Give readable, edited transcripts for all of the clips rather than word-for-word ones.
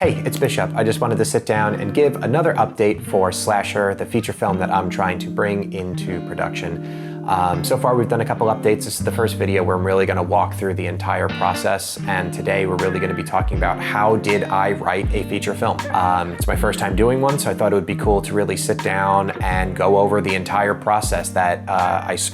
Hey, it's Bishop. I just wanted to sit down and give another update for Slasher, the feature film that I'm trying to bring into production. So far we've done a couple updates. This is the first video where I'm really going to walk through the entire process, and today we're really going to be talking about how did I write a feature film. It's my first time doing one, so I thought it would be cool to really sit down and go over the entire process that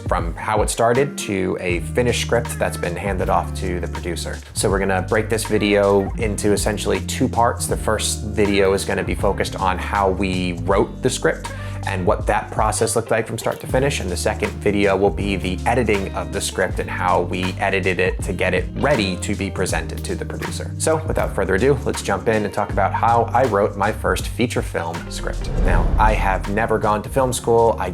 from how it started to a finished script that's been handed off to the producer. So we're going to break this video into essentially two parts. The first video is going to be focused on how we wrote the script and what that process looked like from start to finish. And the second video will be the editing of the script and how we edited it to get it ready to be presented to the producer. So without further ado, let's jump in and talk about how I wrote my first feature film script. Now, I have never gone to film school. I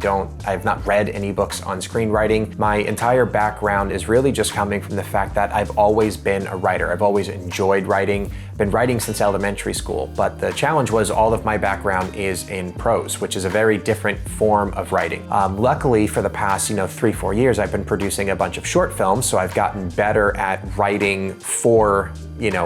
have not read any books on screenwriting. My entire background is really just coming from the fact that I've always been a writer. I've always enjoyed writing, been writing since elementary school, but the challenge was all of my background is in prose, which is a very different form of writing. Luckily for the past, 3-4 years, I've been producing a bunch of short films, so I've gotten better at writing for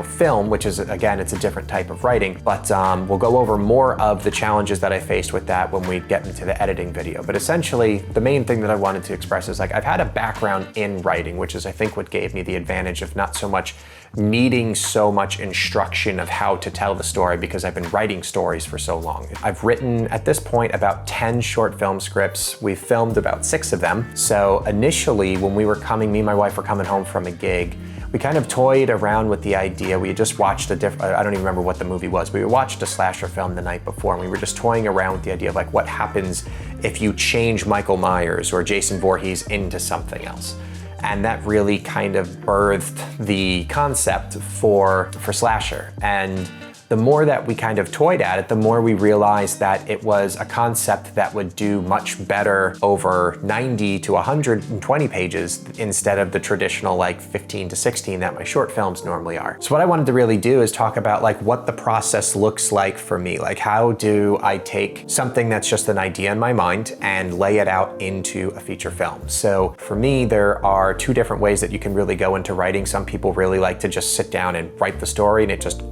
film, which is, again, it's a different type of writing, but we'll go over more of the challenges that I faced with that when we get into the editing video. But essentially, the main thing that I wanted to express is I've had a background in writing, which is I think what gave me the advantage of not so much needing so much instruction of how to tell the story, because I've been writing stories for so long. I've written, at this point, about 10 short film scripts. We've filmed about 6 of them. So initially, when me and my wife were coming home from a gig, we kind of toyed around with the idea. We had just watched I don't even remember what the movie was, but we watched a slasher film the night before, and we were just toying around with the idea of what happens if you change Michael Myers or Jason Voorhees into something else. And that really kind of birthed the concept for slasher. And the more that we kind of toyed at it, the more we realized that it was a concept that would do much better over 90 to 120 pages instead of the traditional 15 to 16 that my short films normally are. So what I wanted to really do is talk about what the process looks like for me. How do I take something that's just an idea in my mind and lay it out into a feature film? So for me, there are 2 different ways that you can really go into writing. Some people really like to just sit down and write the story, and it just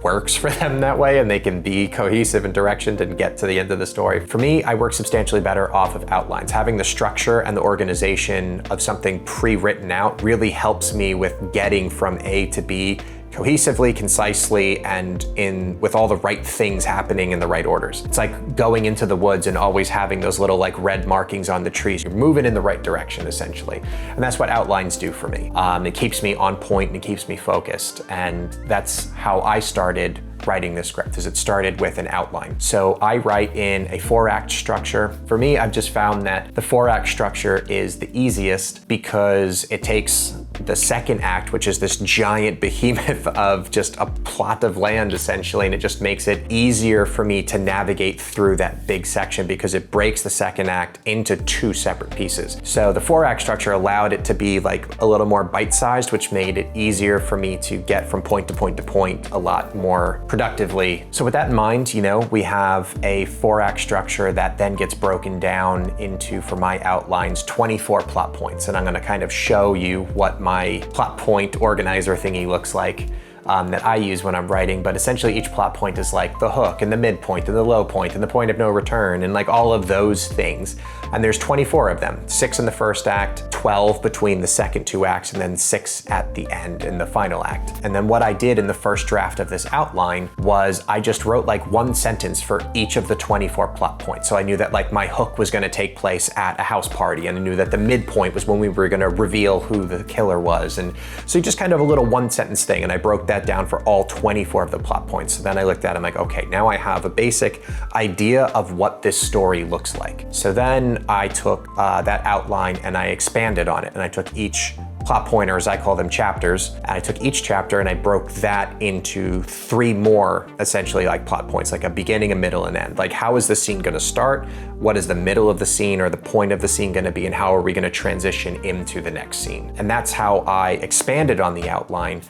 works for them that way, and they can be cohesive and directioned and get to the end of the story. For me, I work substantially better off of outlines. Having the structure and the organization of something pre-written out really helps me with getting from A to B cohesively, concisely, and with all the right things happening in the right orders. It's like going into the woods and always having those little red markings on the trees. You're moving in the right direction, essentially. And that's what outlines do for me. It keeps me on point and it keeps me focused. And that's how I started writing this script, is it started with an outline. So I write in a 4-act structure. For me, I've just found that the 4-act structure is the easiest because it takes the second act, which is this giant behemoth of just a plot of land, essentially, and it just makes it easier for me to navigate through that big section because it breaks the second act into 2 separate pieces. So the 4-act structure allowed it to be a little more bite-sized, which made it easier for me to get from point to point to point a lot more productively. So with that in mind, we have a 4-act structure that then gets broken down into, for my outlines, 24 plot points. And I'm gonna kind of show you what my plot point organizer thingy looks like that I use when I'm writing. But essentially each plot point is the hook and the midpoint and the low point and the point of no return and all of those things. And there's 24 of them, 6 in the first act, 12 between the second 2 acts, and then 6 at the end in the final act. And then what I did in the first draft of this outline was I just wrote 1 sentence for each of the 24 plot points. So I knew that my hook was gonna take place at a house party, and I knew that the midpoint was when we were gonna reveal who the killer was. And so just kind of a little 1-sentence thing, and I broke that down for all 24 of the plot points. So then I looked at it, I'm okay, now I have a basic idea of what this story looks like. So then I took that outline and I expanded on it, and I took each plot point, or as I call them, chapters. And I took each chapter and I broke that into 3 more, essentially, plot points, a beginning, a middle, and end. How is the scene gonna start? What is the middle of the scene or the point of the scene gonna be? And how are we gonna transition into the next scene? And that's how I expanded on the outline.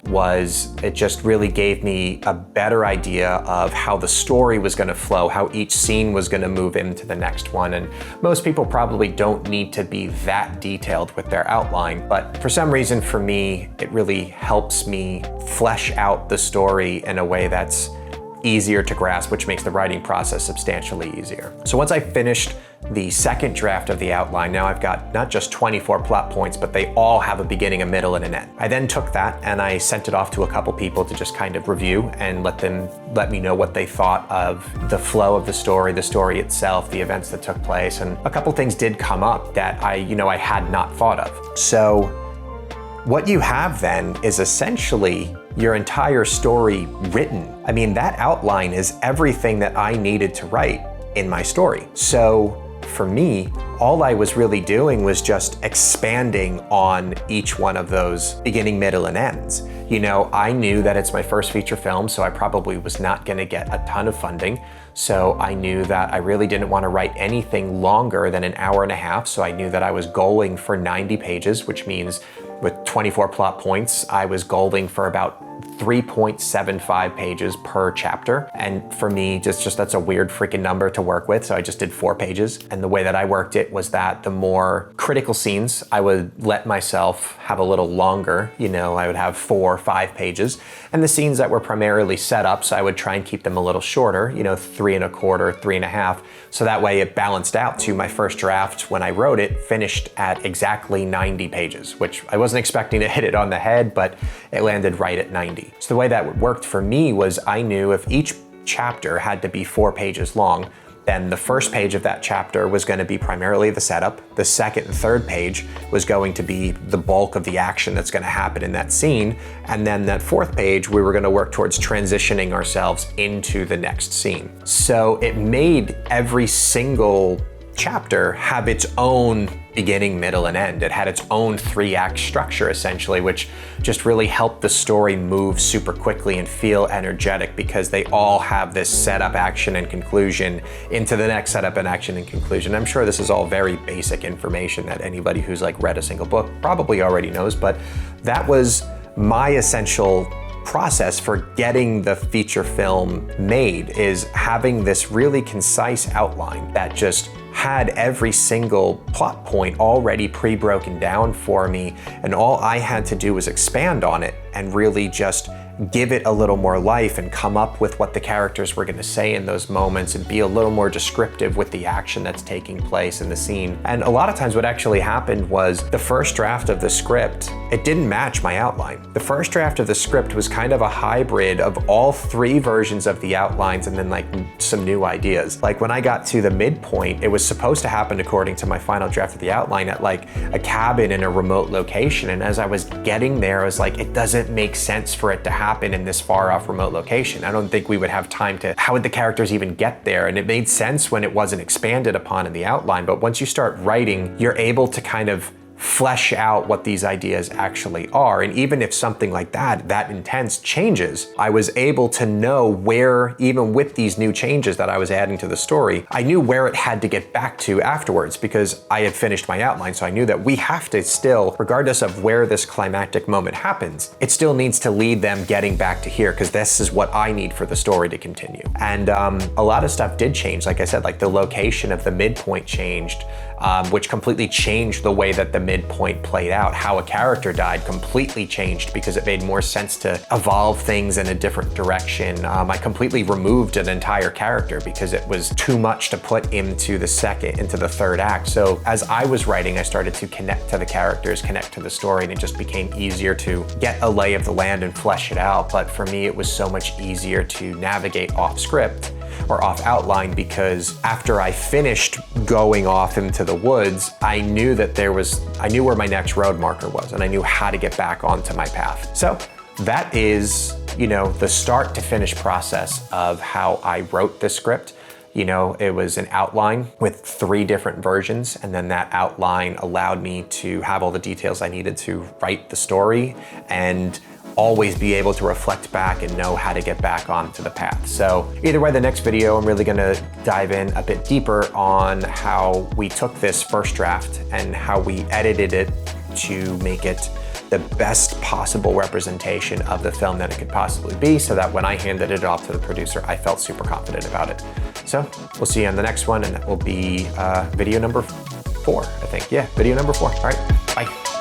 It just really gave me a better idea of how the story was gonna flow, how each scene was gonna move into the next one. And most people probably don't need to be that detailed with their outline, but for some reason, for me, it really helps me flesh out the story in a way that's easier to grasp, which makes the writing process substantially easier. So once I finished the second draft of the outline, now I've got not just 24 plot points, but they all have a beginning, a middle, and an end. I then took that and I sent it off to a couple people to just kind of review and let me know what they thought of the flow of the story itself, the events that took place, and a couple things did come up that I had not thought of. So what you have then is essentially your entire story written. I mean, that outline is everything that I needed to write in my story. So for me, all I was really doing was just expanding on each one of those beginning, middle, and ends. I knew that it's my first feature film, so I probably was not gonna get a ton of funding. So I knew that I really didn't want to write anything longer than an hour and a half. So I knew that I was goaling for 90 pages, which means with 24 plot points, I was goaling for about 3.75 pages per chapter. And for me, just that's a weird freaking number to work with. So I just did 4 pages. And the way that I worked it was that the more critical scenes, I would let myself have a little longer. I would have 4 or 5 pages. And the scenes that were primarily setups, I would try and keep them a little shorter, 3 1/4, 3 1/2. So that way it balanced out to my first draft when I wrote it, finished at exactly 90 pages, which I wasn't expecting to hit it on the head, but it landed right at 90. So the way that worked for me was I knew if each chapter had to be 4 pages long, then the first page of that chapter was going to be primarily the setup. The second and third page was going to be the bulk of the action that's going to happen in that scene. And then that fourth page, we were going to work towards transitioning ourselves into the next scene. So it made every single chapter have its own beginning, middle, and end. It had its own 3-act structure essentially, which just really helped the story move super quickly and feel energetic because they all have this setup, action, and conclusion into the next setup and action and conclusion. I'm sure this is all very basic information that anybody who's read a single book probably already knows, but that was my essential process for getting the feature film made, is having this really concise outline that just had every single plot point already pre-broken down for me, and all I had to do was expand on it and really just give it a little more life and come up with what the characters were going to say in those moments and be a little more descriptive with the action that's taking place in the scene. And a lot of times what actually happened was the first draft of the script, it didn't match my outline. The first draft of the script was kind of a hybrid of all 3 versions of the outlines and then some new ideas. When I got to the midpoint, it was supposed to happen according to my final draft of the outline at a cabin in a remote location. And as I was getting there, I was like, it doesn't make sense for it to happen in this far off remote location. I don't think we would have time to, how would the characters even get there? And it made sense when it wasn't expanded upon in the outline, but once you start writing, you're able to kind of flesh out what these ideas actually are. And even if something like that intense changes, I was able to know where, even with these new changes that I was adding to the story, I knew where it had to get back to afterwards because I had finished my outline. So I knew that we have to still, regardless of where this climactic moment happens, it still needs to lead them getting back to here because this is what I need for the story to continue. And a lot of stuff did change. Like I said, the location of the midpoint changed, which completely changed the way that the midpoint played out. How a character died completely changed because it made more sense to evolve things in a different direction. I completely removed an entire character because it was too much to put into the third act. So as I was writing, I started to connect to the characters, connect to the story, and it just became easier to get a lay of the land and flesh it out. But for me, it was so much easier to navigate off script or off outline because after I finished going off into the woods, I knew where my next road marker was and I knew how to get back onto my path. So that is, the start to finish process of how I wrote the script. It was an outline with 3 different versions, and then that outline allowed me to have all the details I needed to write the story and always be able to reflect back and know how to get back onto the path. So either way, the next video, I'm really gonna dive in a bit deeper on how we took this first draft and how we edited it to make it the best possible representation of the film that it could possibly be, so that when I handed it off to the producer, I felt super confident about it. So we'll see you on the next one, and that will be video number 4, I think. Yeah, video number 4. All right, bye.